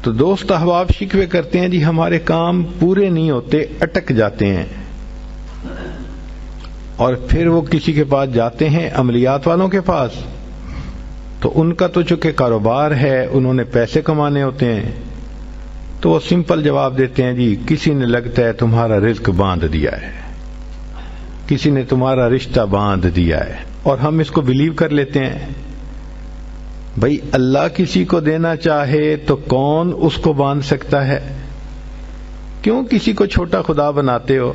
تو دوست احباب شکوے کرتے ہیں جی ہمارے کام پورے نہیں ہوتے، اٹک جاتے ہیں، اور پھر وہ کسی کے پاس جاتے ہیں، عملیات والوں کے پاس، تو ان کا تو چونکہ کاروبار ہے، انہوں نے پیسے کمانے ہوتے ہیں، تو وہ سمپل جواب دیتے ہیں جی کسی نے لگتا ہے تمہارا رزق باندھ دیا ہے، کسی نے تمہارا رشتہ باندھ دیا ہے، اور ہم اس کو بلیو کر لیتے ہیں۔ بھئی اللہ کسی کو دینا چاہے تو کون اس کو باندھ سکتا ہے؟ کیوں کسی کو چھوٹا خدا بناتے ہو؟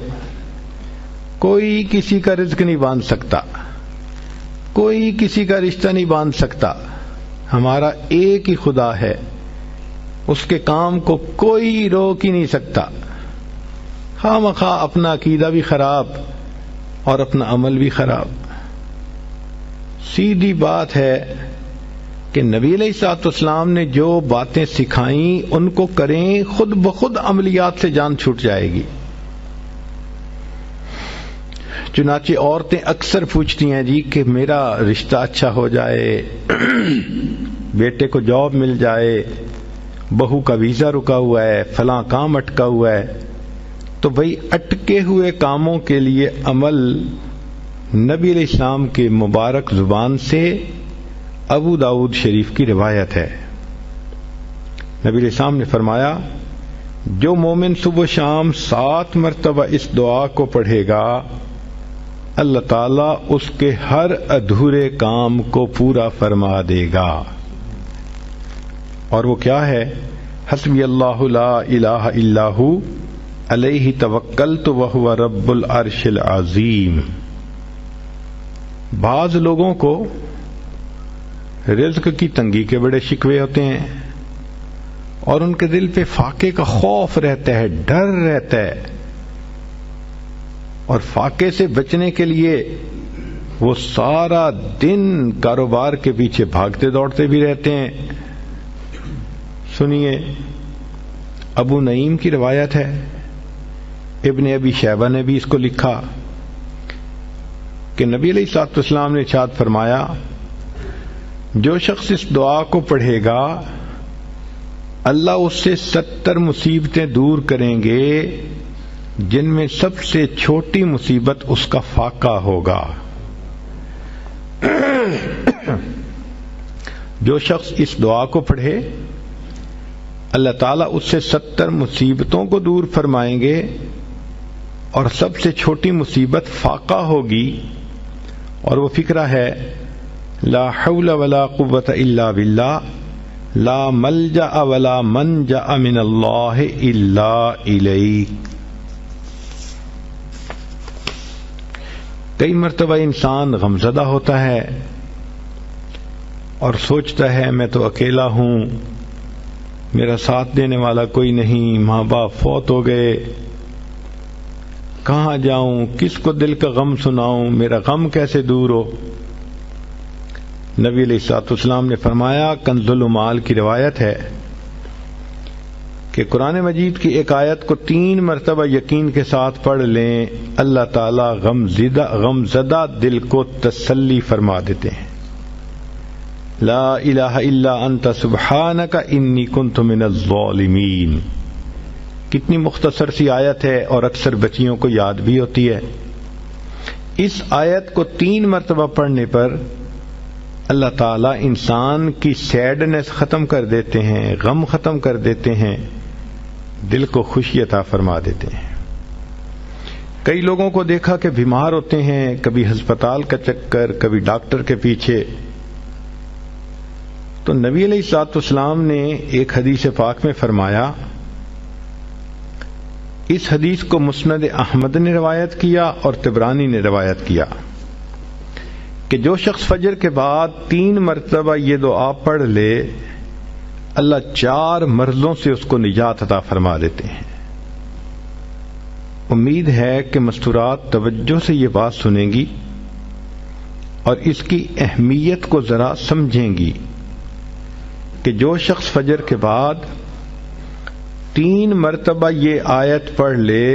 کوئی کسی کا رزق نہیں باندھ سکتا، کوئی کسی کا رشتہ نہیں باندھ سکتا، ہمارا ایک ہی خدا ہے، اس کے کام کو کوئی روک ہی نہیں سکتا۔ خواہ مخواہ اپنا عقیدہ بھی خراب اور اپنا عمل بھی خراب۔ سیدھی بات ہے کہ نبی علیہ الصلوۃ والسلام نے جو باتیں سکھائیں ان کو کریں، خود بخود عملیات سے جان چھوٹ جائے گی۔ چنانچہ عورتیں اکثر پوچھتی ہیں جی کہ میرا رشتہ اچھا ہو جائے، بیٹے کو جاب مل جائے، بہو کا ویزا رکا ہوا ہے، فلاں کام اٹکا ہوا ہے۔ تو بھئی اٹکے ہوئے کاموں کے لیے عمل نبی علیہ السلام کے مبارک زبان سے ابو داؤد شریف کی روایت ہے۔ نبی علیہ السلام نے فرمایا جو مومن صبح شام 7 مرتبہ اس دعا کو پڑھے گا، اللہ تعالیٰ اس کے ہر ادھورے کام کو پورا فرما دے گا۔ اور وہ کیا ہے؟ حسبی اللہ لا الہ الا ہو علیہ توکلت وہو رب العرش العظیم۔ بعض لوگوں کو رزق کی تنگی کے بڑے شکوے ہوتے ہیں، اور ان کے دل پہ فاقے کا خوف رہتا ہے، ڈر رہتا ہے، اور فاقے سے بچنے کے لیے وہ سارا دن کاروبار کے پیچھے بھاگتے دوڑتے بھی رہتے ہیں۔ سنیے، ابو نعیم کی روایت ہے، ابن ابی شیبہ نے بھی اس کو لکھا کہ نبی علیہ الصلوۃ والسلام نے ارشاد فرمایا جو شخص اس دعا کو پڑھے گا اللہ اس سے 70 مصیبتیں دور کریں گے، جن میں سب سے چھوٹی مصیبت اس کا فاقہ ہوگا۔ جو شخص اس دعا کو پڑھے اللہ تعالیٰ اس سے 70 مصیبتوں کو دور فرمائیں گے، اور سب سے چھوٹی مصیبت فاقہ ہوگی، اور وہ فقرہ ہے لا حول ولا قوة الا باللہ، لا ملجأ ولا منجأ من اللہ الا الیہ۔ کئی مرتبہ انسان غمزدہ ہوتا ہے اور سوچتا ہے میں تو اکیلا ہوں، میرا ساتھ دینے والا کوئی نہیں، ماں باپ فوت ہو گئے، کہاں جاؤں، کس کو دل کا غم سناؤں، میرا غم کیسے دور ہو؟ نبی علیہ الصلوۃ والسلام نے فرمایا، کنز المال کی روایت ہے کہ قرآن مجید کی ایک آیت کو 3 مرتبہ یقین کے ساتھ پڑھ لیں، اللہ تعالی غمزدہ دل کو تسلی فرما دیتے ہیں۔ لا الہ الا انت سبحانک انی کنت من الظالمین۔ کتنی مختصر سی آیت ہے اور اکثر بچیوں کو یاد بھی ہوتی ہے۔ اس آیت کو 3 مرتبہ پڑھنے پر اللہ تعالیٰ انسان کی سیڈنس ختم کر دیتے ہیں، غم ختم کر دیتے ہیں، دل کو خوشی عطا فرما دیتے ہیں۔ کئی لوگوں کو دیکھا کہ بیمار ہوتے ہیں، کبھی ہسپتال کا چکر، کبھی ڈاکٹر کے پیچھے، تو نبی علیہ الصلوۃ والسلام نے ایک حدیث پاک میں فرمایا، اس حدیث کو مسند احمد نے روایت کیا اور طبرانی نے روایت کیا کہ جو شخص فجر کے بعد 3 مرتبہ یہ دعا پڑھ لے اللہ 4 مرضوں سے اس کو نجات عطا فرما دیتے ہیں۔ امید ہے کہ مستورات توجہ سے یہ بات سنیں گی اور اس کی اہمیت کو ذرا سمجھیں گی کہ جو شخص فجر کے بعد 3 مرتبہ یہ آیت پڑھ لے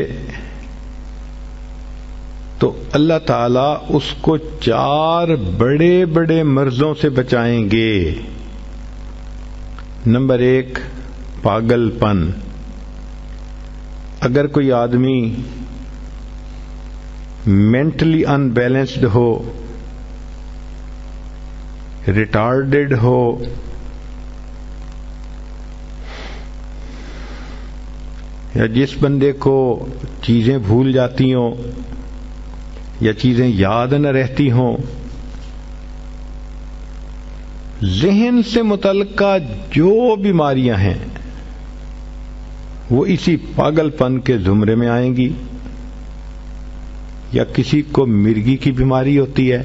تو اللہ تعالیٰ اس کو 4 بڑے بڑے مرضوں سے بچائیں گے۔ نمبر 1، پاگل پن. اگر کوئی آدمی مینٹلی ان بیلنسڈ ہو، ریٹارڈڈ ہو، یا جس بندے کو چیزیں بھول جاتی ہوں یا چیزیں یاد نہ رہتی ہوں، ذہن سے متعلقہ جو بیماریاں ہیں وہ اسی پاگل پن کے زمرے میں آئیں گی. یا کسی کو مرگی کی بیماری ہوتی ہے،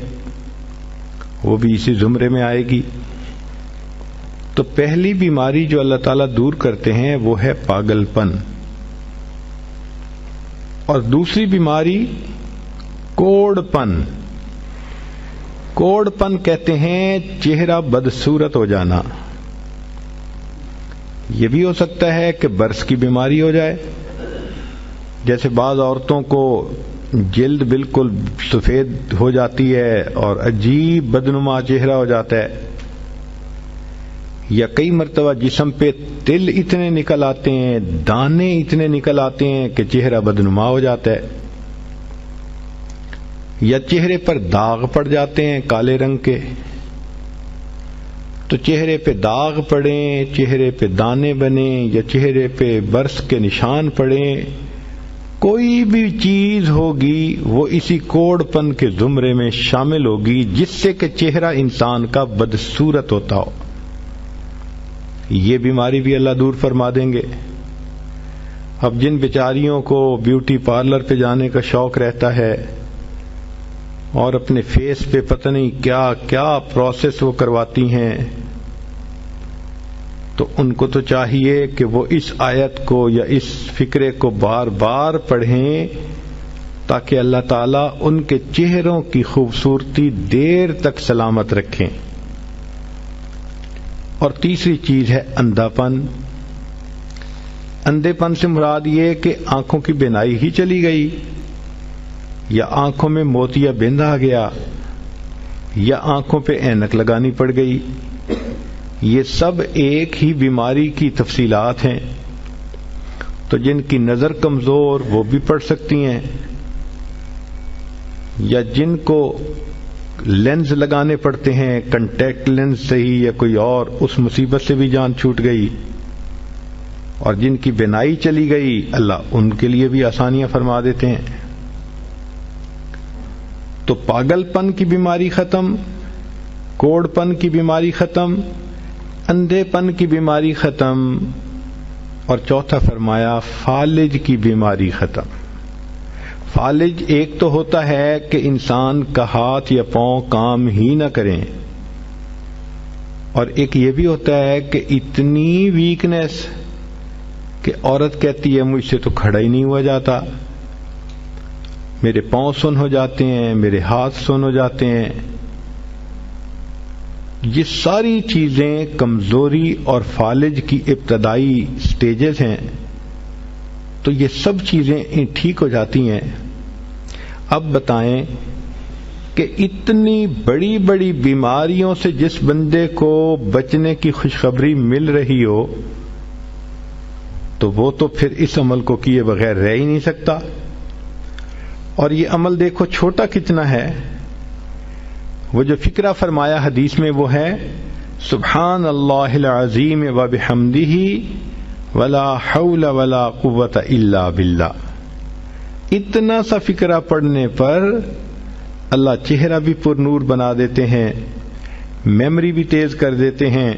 وہ بھی اسی زمرے میں آئے گی. تو پہلی بیماری جو اللہ تعالیٰ دور کرتے ہیں وہ ہے پاگل پن، اور دوسری بیماری کوڑ پن. کوڑ پن کہتے ہیں چہرہ بدصورت ہو جانا. یہ بھی ہو سکتا ہے کہ برس کی بیماری ہو جائے، جیسے بعض عورتوں کو جلد بالکل سفید ہو جاتی ہے اور عجیب بدنما چہرہ ہو جاتا ہے، یا کئی مرتبہ جسم پہ تل اتنے نکل آتے ہیں، دانے اتنے نکل آتے ہیں کہ چہرہ بدنما ہو جاتا ہے، یا چہرے پر داغ پڑ جاتے ہیں کالے رنگ کے. تو چہرے پہ داغ پڑیں، چہرے پہ دانے بنیں، یا چہرے پہ برس کے نشان پڑیں، کوئی بھی چیز ہوگی وہ اسی کوڑ پن کے زمرے میں شامل ہوگی جس سے کہ چہرہ انسان کا بدصورت ہوتا ہو. یہ بیماری بھی اللہ دور فرما دیں گے. اب جن بیچاریوں کو بیوٹی پارلر پہ جانے کا شوق رہتا ہے اور اپنے فیس پہ پتہ نہیں کیا کیا پروسیس وہ کرواتی ہیں، تو ان کو تو چاہیے کہ وہ اس آیت کو یا اس فکرے کو بار بار پڑھیں تاکہ اللہ تعالیٰ ان کے چہروں کی خوبصورتی دیر تک سلامت رکھیں. اور تیسری چیز ہے اندھا پن. اندھے پن سے مراد یہ کہ آنکھوں کی بینائی ہی چلی گئی، یا آنکھوں میں موتیا بند آ گیا، یا آنکھوں پہ اینک لگانی پڑ گئی. یہ سب ایک ہی بیماری کی تفصیلات ہیں. تو جن کی نظر کمزور وہ بھی پڑھ سکتی ہیں، یا جن کو لینز لگانے پڑتے ہیں، کنٹیکٹ لینز سے ہی یا کوئی اور، اس مصیبت سے بھی جان چھوٹ گئی. اور جن کی بینائی چلی گئی اللہ ان کے لیے بھی آسانیاں فرما دیتے ہیں. تو پاگل پن کی بیماری ختم، کوڑ پن کی بیماری ختم، اندھے پن کی بیماری ختم، اور چوتھا فرمایا فالج کی بیماری ختم. فالج ایک تو ہوتا ہے کہ انسان کا ہاتھ یا پاؤں کام ہی نہ کریں، اور ایک یہ بھی ہوتا ہے کہ اتنی ویکنس کہ عورت کہتی ہے مجھ سے تو کھڑا ہی نہیں ہوا جاتا، میرے پاؤں سن ہو جاتے ہیں، میرے ہاتھ سن ہو جاتے ہیں. یہ ساری چیزیں کمزوری اور فالج کی ابتدائی سٹیجز ہیں. تو یہ سب چیزیں ٹھیک ہو جاتی ہیں. اب بتائیں کہ اتنی بڑی بڑی بیماریوں سے جس بندے کو بچنے کی خوشخبری مل رہی ہو تو وہ تو پھر اس عمل کو کیے بغیر رہ ہی نہیں سکتا. اور یہ عمل دیکھو چھوٹا کتنا ہے. وہ جو فکرہ فرمایا حدیث میں وہ ہے سبحان اللہ العظیم وبحمدہ ولا حول ولا قوت الا باللہ. اتنا سا فکرہ پڑھنے پر اللہ چہرہ بھی پر نور بنا دیتے ہیں، میموری بھی تیز کر دیتے ہیں،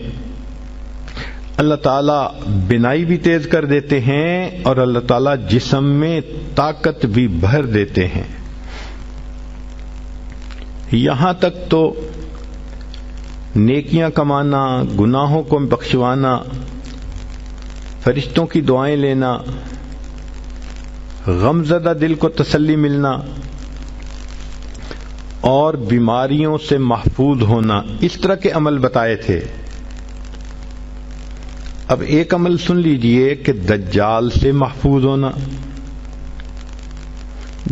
اللہ تعالیٰ بینائی بھی تیز کر دیتے ہیں، اور اللہ تعالیٰ جسم میں طاقت بھی بھر دیتے ہیں. یہاں تک تو نیکیاں کمانا، گناہوں کو بخشوانا، فرشتوں کی دعائیں لینا، غمزدہ دل کو تسلی ملنا، اور بیماریوں سے محفوظ ہونا، اس طرح کے عمل بتائے تھے. اب ایک عمل سن لیجئے کہ دجال سے محفوظ ہونا.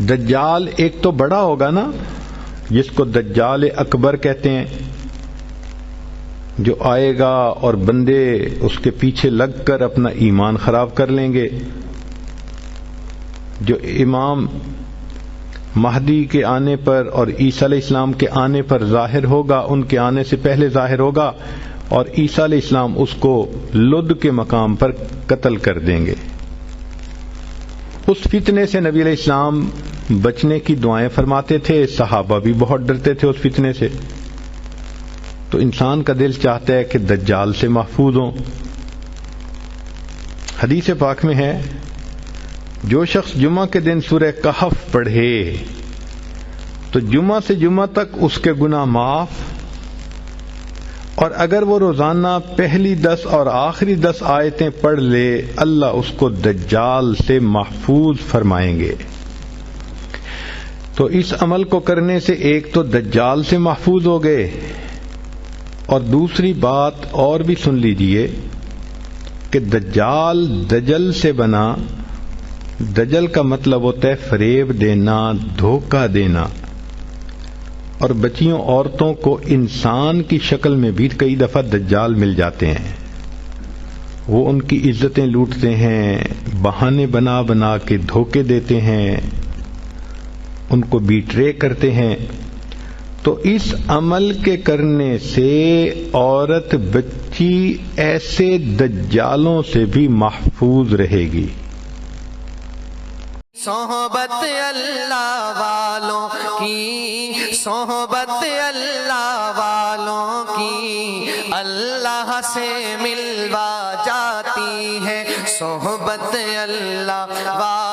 دجال ایک تو بڑا ہوگا نا، جس کو دجال اکبر کہتے ہیں، جو آئے گا اور بندے اس کے پیچھے لگ کر اپنا ایمان خراب کر لیں گے، جو امام مہدی کے آنے پر اور عیسیٰ علیہ السلام کے آنے پر ظاہر ہوگا، ان کے آنے سے پہلے ظاہر ہوگا، اور عیسیٰ علیہ السلام اس کو لد کے مقام پر قتل کر دیں گے۔ اس فتنے سے نبی علیہ السلام بچنے کی دعائیں فرماتے تھے، صحابہ بھی بہت ڈرتے تھے اس فتنے سے۔ تو انسان کا دل چاہتا ہے کہ دجال سے محفوظ ہوں۔ حدیث پاک میں ہے، جو شخص جمعہ کے دن سورہ کہف پڑھے تو جمعہ سے جمعہ تک اس کے گناہ معاف، اور اگر وہ روزانہ پہلی 10 اور آخری 10 آیتیں پڑھ لے، اللہ اس کو دجال سے محفوظ فرمائیں گے۔ تو اس عمل کو کرنے سے ایک تو دجال سے محفوظ ہو گئے، اور دوسری بات اور بھی سن لیجئے کہ دجال دجل سے بنا۔ دجل کا مطلب ہوتا ہے فریب دینا، دھوکہ دینا، اور بچیوں عورتوں کو انسان کی شکل میں بھی کئی دفعہ دجال مل جاتے ہیں۔ وہ ان کی عزتیں لوٹتے ہیں، بہانے بنا بنا کے دھوکے دیتے ہیں، ان کو بیٹرے کرتے ہیں۔ تو اس عمل کے کرنے سے عورت بچی ایسے دجالوں سے بھی محفوظ رہے گی۔ صحبت اللہ والوں کی، صحبت اللہ والوں کی اللہ سے ملوا جاتی ہے، صحبت اللہ والوں